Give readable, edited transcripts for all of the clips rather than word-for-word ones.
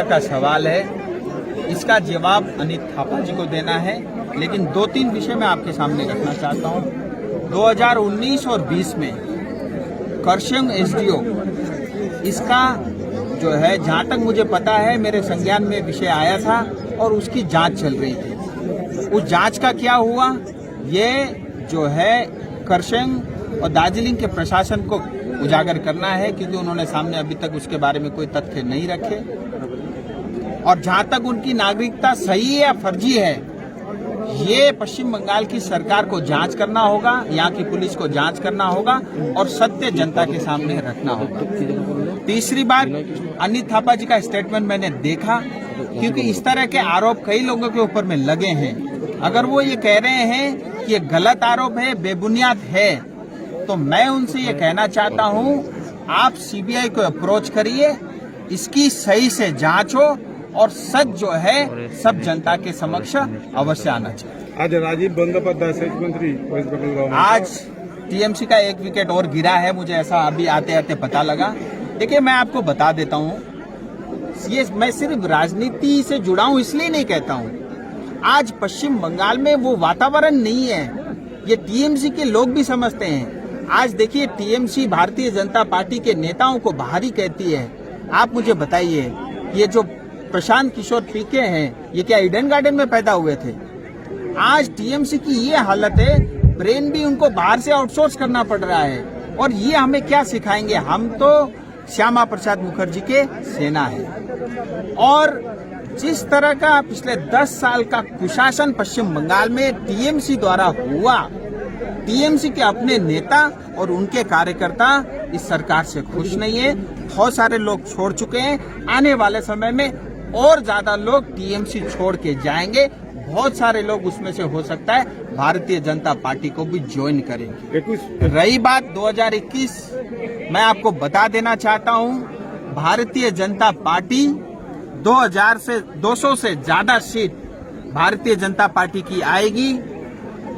का सवाल है, इसका जवाब अनित थापा जी को देना है। लेकिन 2-3 विषय मैं आपके सामने रखना चाहता हूं। 2019 और 20 में करसंग एसडीओ इसका जो है, जहां तक मुझे पता है, मेरे संज्ञान में विषय आया था और उसकी जांच चल रही थी। उस जांच का क्या हुआ, ये जो है करसंग और दार्जिलिंग के प्रशासन को उजागर करना है, क्योंकि उन्होंने सामने अभी तक उसके बारे में कोई तथ्य नहीं रखे। और जहां तक उनकी नागरिकता सही है या फर्जी है, ये पश्चिम बंगाल की सरकार को जांच करना होगा, यहाँ की पुलिस को जांच करना होगा और सत्य जनता के सामने रखना होगा। तीसरी बात, अनित थापा जी का स्टेटमेंट मैंने देखा, क्योंकि इस तरह के आरोप कई लोगों के ऊपर में लगे हैं। अगर वो ये कह रहे हैं कि ये गलत आरोप है, बेबुनियाद है, तो मैं उनसे ये कहना चाहता हूं, आप सीबीआई को अप्रोच करिए, इसकी सही से जांच हो और सच जो है सब जनता के समक्ष अवश्य आना चाहिए। आज राजीव बंदोपाध्याय सहज मंत्री वेस्ट बंगाल, आज टीएमसी का एक विकेट और गिरा है, मुझे ऐसा अभी आते आते पता लगा। देखिए, मैं आपको बता देता हूँ, ये मैं सिर्फ राजनीति से जुड़ा हूँ इसलिए नहीं कहता हूँ। आज पश्चिम बंगाल में वो वातावरण नहीं है, ये टीएमसी के लोग भी समझते हैं। आज देखिए, टीएमसी भारतीय जनता पार्टी के नेताओं को बाहरी कहती है। आप मुझे बताइए, ये जो प्रशांत किशोर पीके हैं, ये क्या ईडन गार्डन में पैदा हुए थे? आज टीएमसी की ये हालत है, ब्रेन भी उनको बाहर से आउटसोर्स करना पड़ रहा है। और ये हमें क्या सिखाएंगे? हम तो श्यामा प्रसाद मुखर्जी के सेना है। और जिस तरह का पिछले 10 साल का कुशासन पश्चिम बंगाल में टीएमसी द्वारा हुआ, टीएमसी के अपने नेता और उनके कार्यकर्ता इस सरकार से खुश नहीं है। बहुत सारे लोग छोड़ चुके हैं, आने वाले समय में और ज्यादा लोग टीएमसी छोड़ के जाएंगे। बहुत सारे लोग उसमें से हो सकता है भारतीय जनता पार्टी को भी ज्वाइन करेंगे। रही बात 2021, मैं आपको बता देना चाहता हूं, भारतीय जनता पार्टी 200 से ज्यादा सीट भारतीय जनता पार्टी की आएगी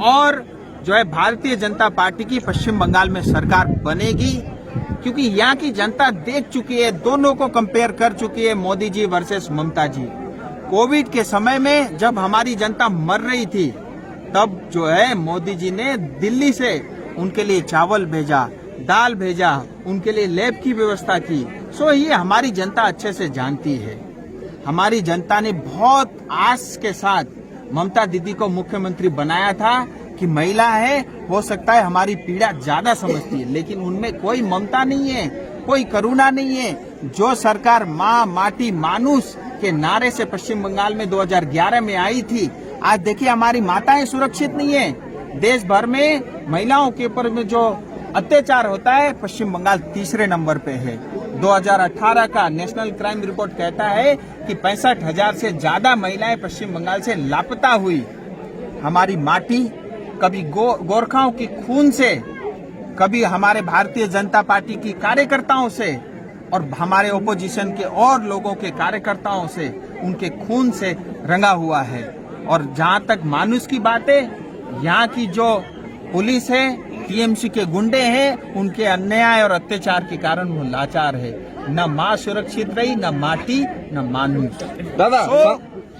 और जो है भारतीय जनता पार्टी की पश्चिम बंगाल में सरकार बनेगी। क्योंकि यहाँ की जनता देख चुकी है, दोनों को कंपेयर कर चुकी है, मोदी जी वर्सेस ममता जी। कोविड के समय में जब हमारी जनता मर रही थी, तब जो है मोदी जी ने दिल्ली से उनके लिए चावल भेजा, दाल भेजा, उनके लिए लैब की व्यवस्था की। सो ये हमारी जनता अच्छे से जानती है। हमारी जनता ने बहुत आस के साथ ममता दीदी को मुख्यमंत्री बनाया था कि महिला है, हो सकता है हमारी पीड़ा ज्यादा समझती है, लेकिन उनमें कोई ममता नहीं है, कोई करुणा नहीं है। जो सरकार माँ माटी मानुष के नारे से पश्चिम बंगाल में 2011 में आई थी, आज देखिए हमारी माताएं सुरक्षित नहीं है। देश भर में महिलाओं के ऊपर में जो अत्याचार होता है, पश्चिम बंगाल तीसरे नंबर पे है। 2018 का नेशनल क्राइम रिपोर्ट कहता है कि 65,000 से ज्यादा महिलाएं पश्चिम बंगाल से लापता हुई। हमारी माटी कभी गोरखाओं की खून से, कभी हमारे भारतीय जनता पार्टी की कार्यकर्ताओं से और हमारे ओपोजिशन के और लोगों के कार्यकर्ताओं से, उनके खून से रंगा हुआ है। और जहां तक मानुष की बात है, यहाँ की जो पुलिस है, टीएमसी के गुंडे हैं, उनके अन्याय और अत्याचार के कारण वो लाचार है। न माँ सुरक्षित रही, न माटी, न मानुष। दादा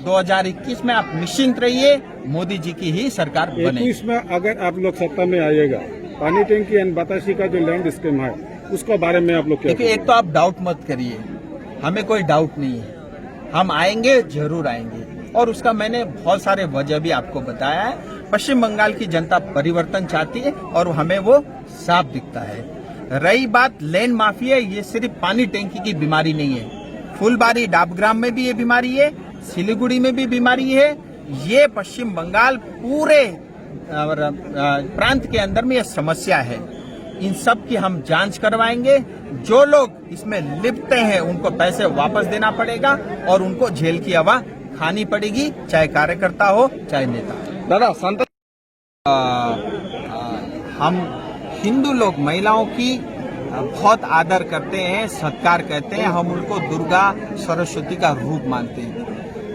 2021 में आप निश्चिंत रहिए, मोदी जी की ही सरकार बनेगी। 21 में अगर आप लोग सत्ता में आइएगा, पानी टैंकी एंड बतासी का जो लैंड स्कीम है, उसके बारे में आप लोग क्या? देखिए, एक तो आप डाउट मत करिए, हमें कोई डाउट नहीं है, हम आएंगे, जरूर आएंगे। और उसका मैंने बहुत सारे वजह भी आपको बताया है। पश्चिम बंगाल की जनता परिवर्तन चाहती है और हमें वो साफ दिखता है। रही बात लैंड माफिया, ये सिर्फ पानी टैंकी की बीमारी नहीं है, फुलबारी डाबग्राम में भी ये बीमारी है, सिलीगुड़ी में भी बीमारी है। ये पश्चिम बंगाल पूरे प्रांत के अंदर में ये समस्या है। इन सब की हम जांच करवाएंगे। जो लोग इसमें लिप्त हैं, उनको पैसे वापस देना पड़ेगा और उनको जेल की हवा खानी पड़ेगी, चाहे कार्यकर्ता हो चाहे नेता। दादा संत हम हिंदू लोग महिलाओं की बहुत आदर करते हैं, सत्कार करते हैं, हम उनको दुर्गा सरस्वती का रूप मानते हैं।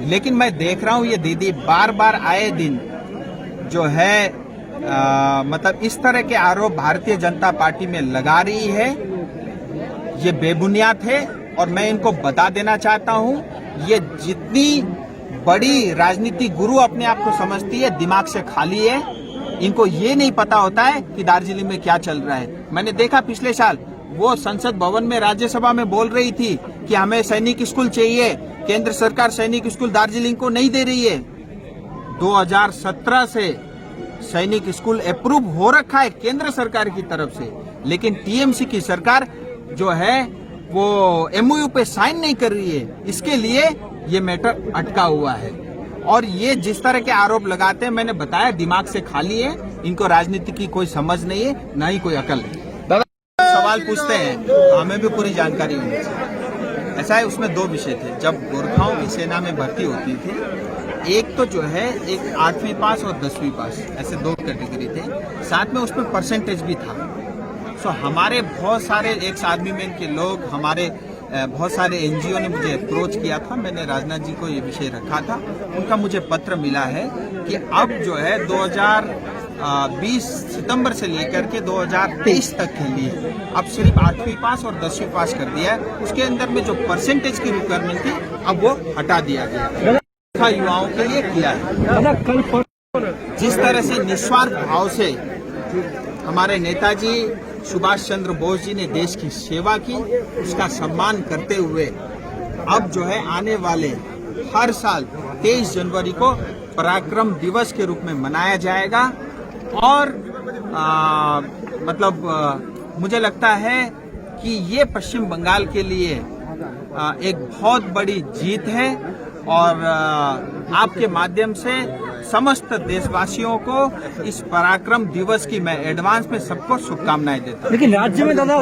लेकिन मैं देख रहा हूँ ये दीदी बार बार आए दिन जो है मतलब इस तरह के आरोप भारतीय जनता पार्टी में लगा रही है। ये बेबुनियाद है और मैं इनको बता देना चाहता हूं, ये जितनी बड़ी राजनीतिक गुरु अपने आप को समझती है, दिमाग से खाली है। इनको ये नहीं पता होता है कि दार्जिलिंग में क्या चल रहा है। मैंने देखा पिछले साल वो संसद भवन में राज्यसभा में बोल रही थी कि हमें सैनिक स्कूल चाहिए, केंद्र सरकार सैनिक स्कूल दार्जिलिंग को नहीं दे रही है। 2017 से सैनिक स्कूल अप्रूव हो रखा है केंद्र सरकार की तरफ से, लेकिन टीएमसी की सरकार जो है वो एमओयू पे साइन नहीं कर रही है। इसके लिए ये मैटर अटका हुआ है। और ये जिस तरह के आरोप लगाते हैं, मैंने बताया दिमाग से खाली है, इनको राजनीति की कोई समझ नहीं है, ना ही कोई अकल है। सवाल पूछते हैं, हमें भी पूरी जानकारी होनी चाहिए। ऐसा है, उसमें 2 विषय थे। जब गोरखाओं की सेना में भर्ती होती थी, एक तो जो है एक 8वीं पास और 10वीं पास, ऐसे 2 कैटेगरी थे, साथ में उसमें परसेंटेज भी था। सो हमारे बहुत सारे एक्स आर्मी मैन के लोग, हमारे बहुत सारे एनजीओ ने मुझे अप्रोच किया था। मैंने राजनाथ जी को ये विषय रखा था, उनका मुझे पत्र मिला है कि अब जो है 2020 सितंबर से लेकर के 2023 तक के लिए अब सिर्फ 8वीं पास और 10वीं पास कर दिया है। उसके अंदर में जो परसेंटेज की रिक्वायरमेंट थी, अब वो हटा दिया गया, युवाओं के लिए किया है। जिस तरह से निस्वार्थ भाव से हमारे नेताजी सुभाष चंद्र बोस जी ने देश की सेवा की, उसका सम्मान करते हुए अब जो है आने वाले हर साल 23 जनवरी को पराक्रम दिवस के रूप में मनाया जाएगा। और मुझे लगता है कि ये पश्चिम बंगाल के लिए एक बहुत बड़ी जीत है। और आपके माध्यम से समस्त देशवासियों को इस पराक्रम दिवस की मैं एडवांस में सबको शुभकामनाएं देता हूं। लेकिन राज्य में दादा